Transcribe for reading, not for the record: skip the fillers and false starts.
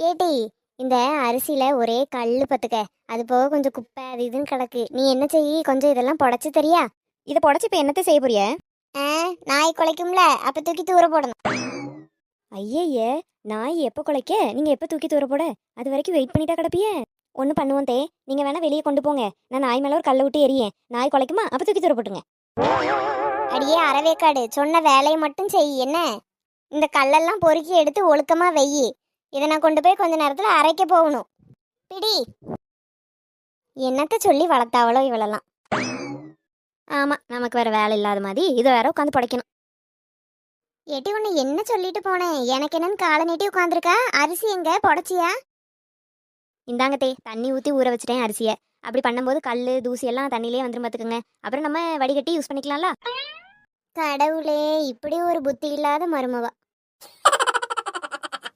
ஏடி, இந்த அரிசியில ஒரே கல்லு பத்துக்க. அது போக கொஞ்சம் குப்பை அது இதுன்னு கிடக்கு. நீ என்ன செய்யி, கொஞ்சம் இதெல்லாம் புடைச்சு தெரியா? இதை புடச்சி இப்போ என்னத்தை செய்ய போறிய? ஆ, நாய் குலைக்கும்ல, அப்ப தூக்கி தூர போடணும். ஐயய்ய, நாய் எப்போ குலைக்க நீங்க எப்போ தூக்கி தூர போட? அது வரைக்கும் வெயிட் பண்ணிட்டா கிடப்பிய? ஒன்று பண்ணுவோம் தே, நீங்க வேணா வெளியே கொண்டு போங்க. நான் நாய் மேல ஒரு கல்லை விட்டு எறியேன். நாய் குலைக்குமா அப்போ தூக்கி தூர போட்டுங்க. அடியே அறவேக்காடு, சொன்ன வேலையை மட்டும் செய் என்ன. இந்த கல்லெல்லாம் பொறுக்கி எடுத்து ஒழுக்கமா வெயி. இதை நான் கொண்டு போய் கொஞ்ச நேரத்துல அரைக்க போகணும். பிடி. என்னத்த சொல்லி வளர்த்தாவளோ இவளெல்லாம். ஆமா, நமக்கு வேற வேலை இல்லாத மாதிரி இதை வேற உட்காந்து புடைக்கணும். ஏட்டி, உன்னை என்ன சொல்லிட்டு போனேன்? எனக்கு என்னன்னு காலை நீட்டி உட்காந்துருக்கா. அரிசி எங்க புடைச்சியா? இந்தாங்க தே, தண்ணி ஊற்றி ஊற வச்சுட்டேன் அரிசியை. அப்படி பண்ணும்போது கல் தூசி எல்லாம் தண்ணியிலே வந்துடும் பார்த்துக்குங்க. அப்புறம் நம்ம வடிகட்டி யூஸ் பண்ணிக்கலாம்ல. கடவுளே, இப்படி ஒரு புத்தி இல்லாத மருமவா.